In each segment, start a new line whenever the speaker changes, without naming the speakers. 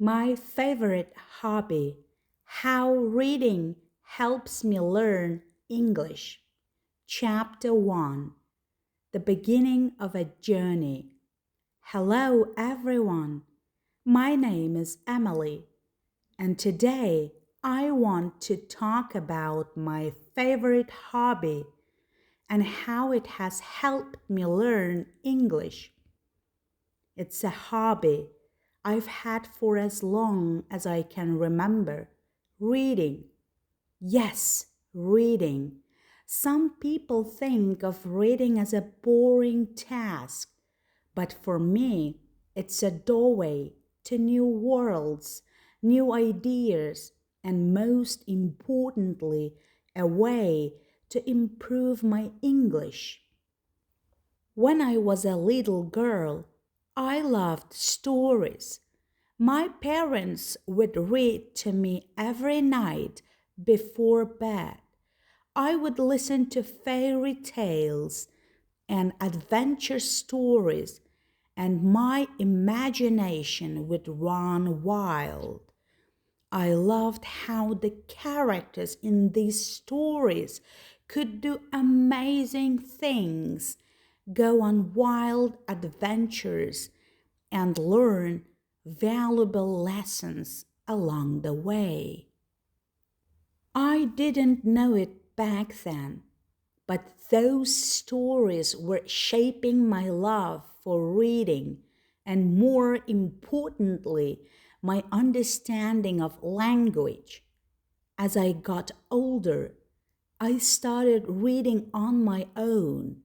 My favorite hobby, how reading helps me learn English. Chapter 1, The Beginning of a Journey. Hello, everyone. My name is Emily, and today I want to talk about my favorite hobby and how it has helped me learn English. It's a hobby I've had for as long as I can remember. Reading. Yes, reading. Some people think of reading as a boring task, but for me, it's a doorway to new worlds, new ideas, and most importantly, a way to improve my English. When I was a little girl, I loved stories. My parents would read to me every night before bed. I would listen to fairy tales and adventure stories, and my imagination would run wild. I loved how the characters in these stories could do amazing things, go on wild adventures, and learn valuable lessons along the way. I didn't know it back then, but those stories were shaping my love for reading and, more importantly, my understanding of language. As I got older, I started reading on my own.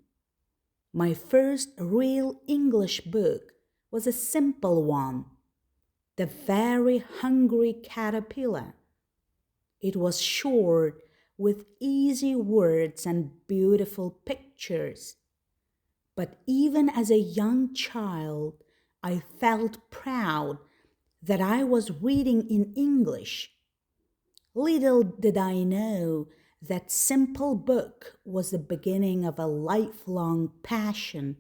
My first real English book was a simple one, The Very Hungry Caterpillar. It was short, with easy words and beautiful pictures. But even as a young child, I felt proud that I was reading in English. Little did I know that simple book was the beginning of a lifelong passion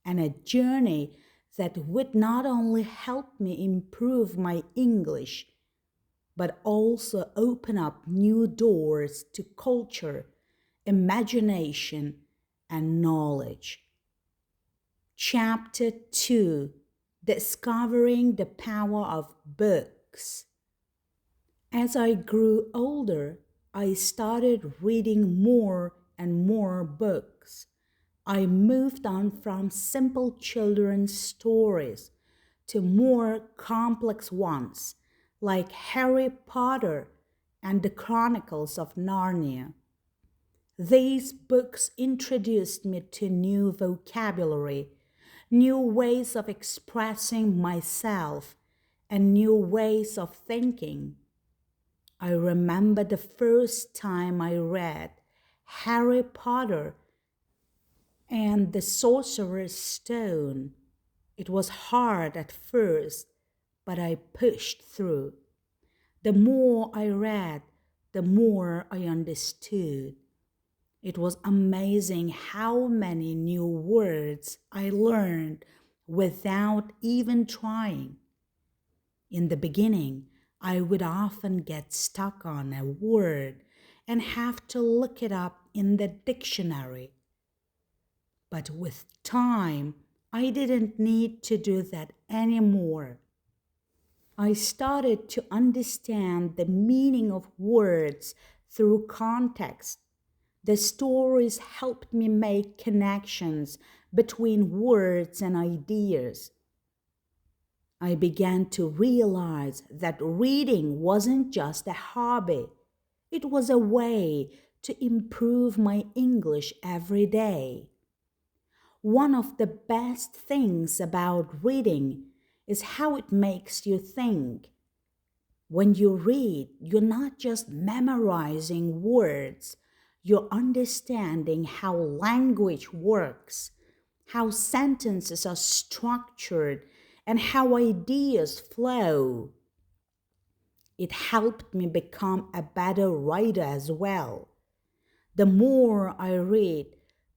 and a journey that would not only help me improve my English, but also open up new doors to culture, imagination, and knowledge. Chapter 2, Discovering the Power of Books. As I grew older, I started reading more and more books. I moved on from simple children's stories to more complex ones, like Harry Potter and the Chronicles of Narnia. These books introduced me to new vocabulary, new ways of expressing myself, and new ways of thinking. I remember the first time I read Harry Potter and the Sorcerer's Stone. It was hard at first, but I pushed through. The more I read, the more I understood. It was amazing how many new words I learned without even trying. In the beginning, I would often get stuck on a word and have to look it up in the dictionary. But with time, I didn't need to do that anymore. I started to understand the meaning of words through context. The stories helped me make connections between words and ideas. I began to realize that reading wasn't just a hobby. It was a way to improve my English every day. One of the best things about reading is how it makes you think. When you read, you're not just memorizing words, you're understanding how language works, how sentences are structured, and how ideas flow. It helped me become a better writer as well. The more I read,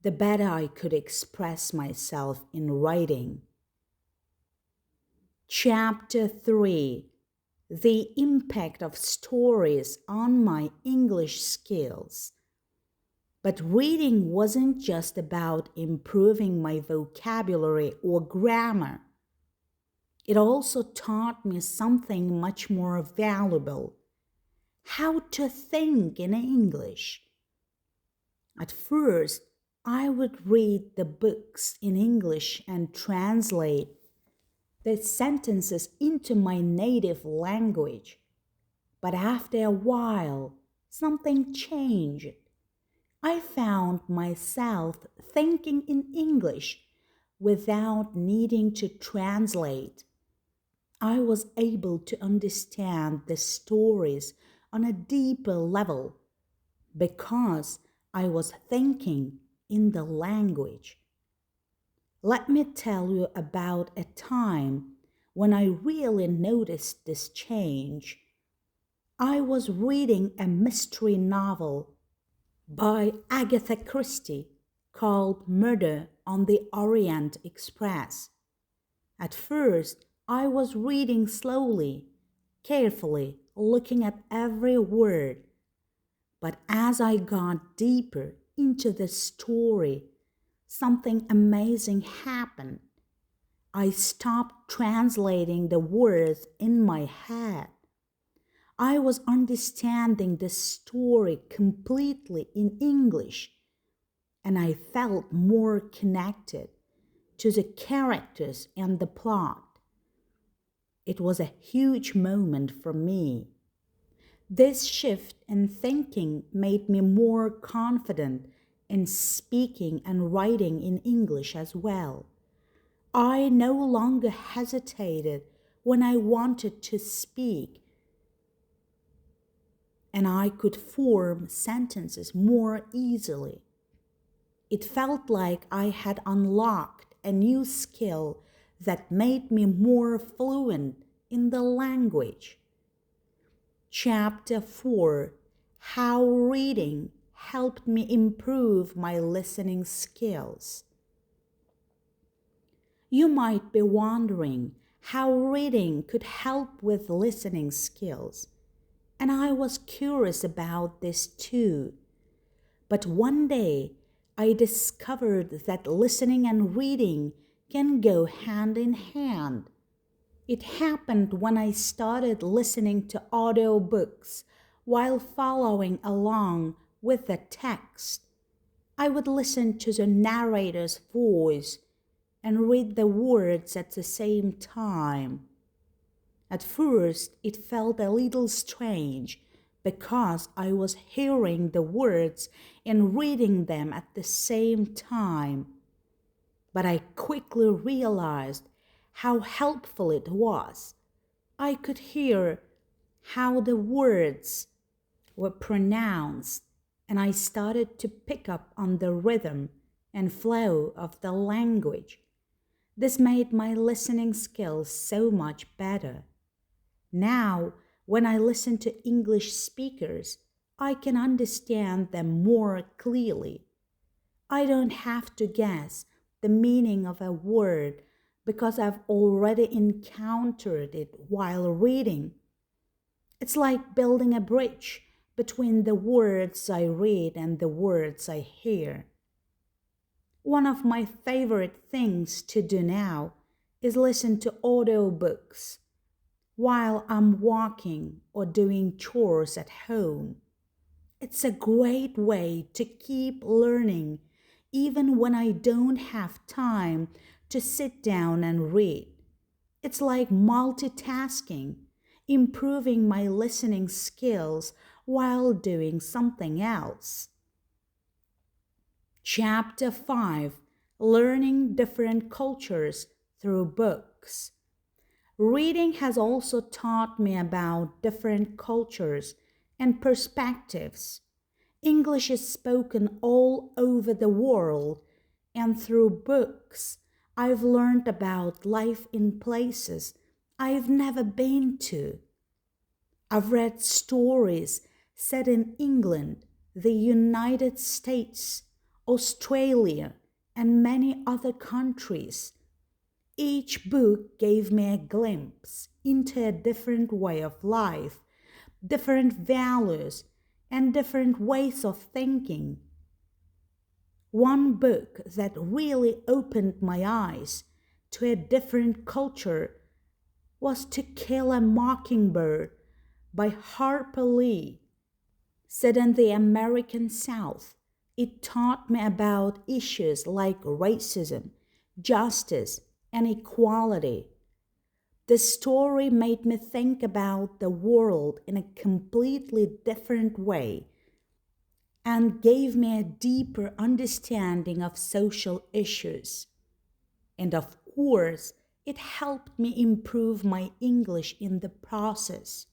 the better I could express myself in writing. Chapter 3, the impact of stories on my English skills. But reading wasn't just about improving my vocabulary or grammar. It also taught me something much more valuable: how to think in English. At first, I would read the books in English and translate the sentences into my native language. But after a while, something changed. I found myself thinking in English without needing to translate. I was able to understand the stories on a deeper level because I was thinking in the language. Let me tell you about a time when I really noticed this change. I was reading a mystery novel by Agatha Christie called Murder on the Orient Express. At first, I was reading slowly, carefully, looking at every word. But as I got deeper into the story, something amazing happened. I stopped translating the words in my head. I was understanding the story completely in English, and I felt more connected to the characters and the plot. It was a huge moment for me. This shift in thinking made me more confident in speaking and writing in English as well. I no longer hesitated when I wanted to speak, and I could form sentences more easily. It felt like I had unlocked a new skill that made me more fluent in the language. Chapter 4: How Reading Helped Me Improve My Listening Skills. You might be wondering how reading could help with listening skills, and I was curious about this too. But one day, I discovered that listening and reading can go hand in hand. It happened when I started listening to audiobooks while following along with the text. I would listen to the narrator's voice and read the words at the same time. At first, it felt a little strange because I was hearing the words and reading them at the same time. But I quickly realized how helpful it was. I could hear how the words were pronounced, and I started to pick up on the rhythm and flow of the language. This made my listening skills so much better. Now, when I listen to English speakers, I can understand them more clearly. I don't have to guess the meaning of a word because I've already encountered it while reading. It's like building a bridge between the words I read and the words I hear. One of my favorite things to do now is listen to audiobooks while I'm walking or doing chores at home. It's a great way to keep learning even when I don't have time to sit down and read. It's like multitasking, improving my listening skills while doing something else. Chapter 5: Learning Different Cultures Through Books. Reading has also taught me about different cultures and perspectives. English is spoken all over the world, and through books, I've learned about life in places I've never been to. I've read stories set in England, the United States, Australia, and many other countries. Each book gave me a glimpse into a different way of life, different values, and different ways of thinking. One book that really opened my eyes to a different culture was To Kill a Mockingbird by Harper Lee. Set in the American South, it taught me about issues like racism, justice, and equality. The story made me think about the world in a completely different way and gave me a deeper understanding of social issues. And of course, it helped me improve my English in the process.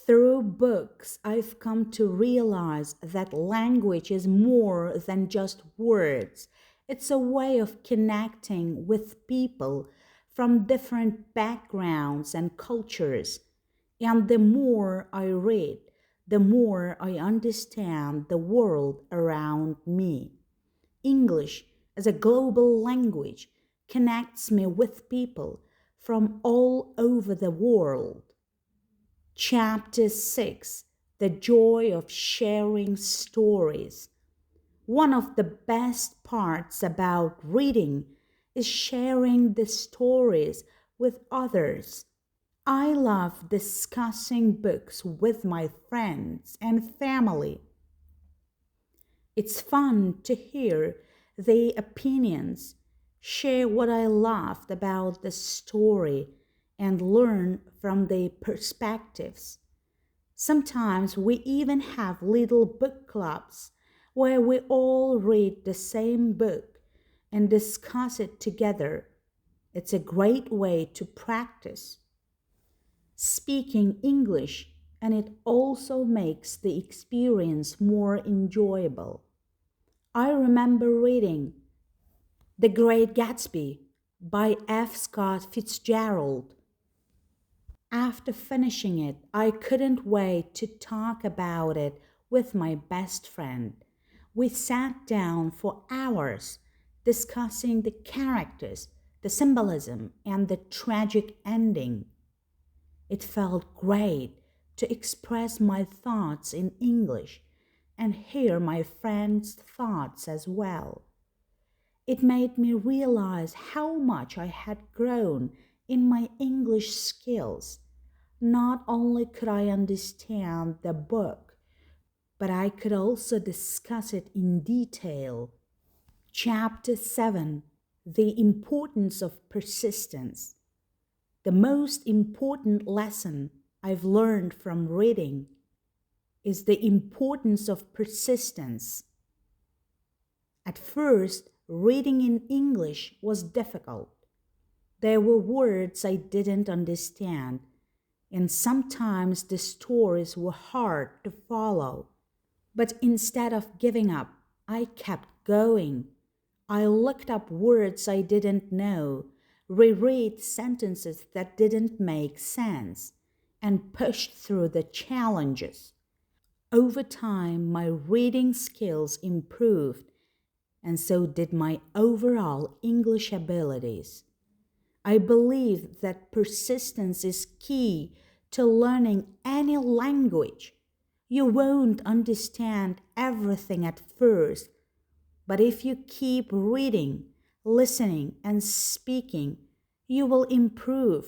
Through books, I've come to realize that language is more than just words. It's a way of connecting with people from different backgrounds and cultures. And the more I read, the more I understand the world around me. English, as a global language, connects me with people from all over the world. Chapter 6: The Joy of Sharing Stories. One of the best parts about reading is sharing the stories with others. I love discussing books with my friends and family. It's fun to hear their opinions, share what I loved about the story, and learn from their perspectives. Sometimes we even have little book clubs where we all read the same book and discuss it together. It's a great way to practice speaking English, and it also makes the experience more enjoyable. I remember reading The Great Gatsby by F. Scott Fitzgerald. After finishing it, I couldn't wait to talk about it with my best friend. We sat down for hours discussing the characters, the symbolism, and the tragic ending. It felt great to express my thoughts in English and hear my friends' thoughts as well. It made me realize how much I had grown in my English skills. Not only could I understand the book, but I could also discuss it in detail. Chapter 7: The Importance of Persistence. The most important lesson I've learned from reading is the importance of persistence. At first, reading in English was difficult. There were words I didn't understand, and sometimes the stories were hard to follow. But instead of giving up, I kept going. I looked up words I didn't know, reread sentences that didn't make sense, and pushed through the challenges. Over time, my reading skills improved, and so did my overall English abilities. I believe that persistence is key to learning any language. You won't understand everything at first, but if you keep reading, listening, and speaking, you will improve.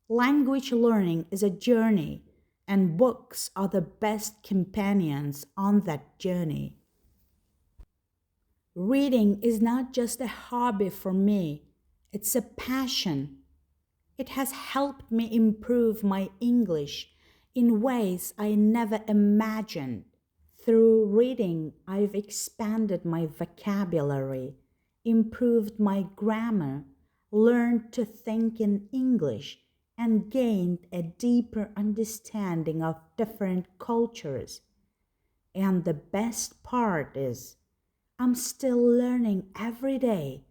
Language learning is a journey, and books are the best companions on that journey. Reading is not just a hobby for me, it's a passion. It has helped me improve my English in ways I never imagined. Through reading, I've expanded my vocabulary, improved my grammar, learned to think in English, and gained a deeper understanding of different cultures. And the best part is, I'm still learning every day.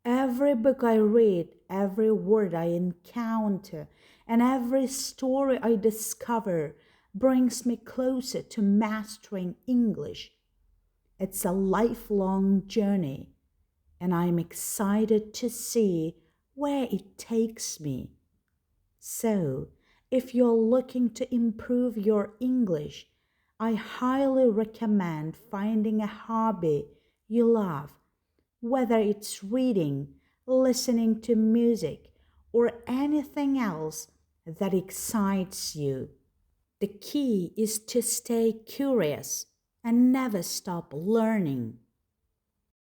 Every book I read, every word I encounter, and every story I discover brings me closer to mastering English. It's a lifelong journey, and I'm excited to see where it takes me. So, if you're looking to improve your English, I highly recommend finding a hobby you love, whether it's reading, listening to music, or anything else that excites you. The key is to stay curious and never stop learning.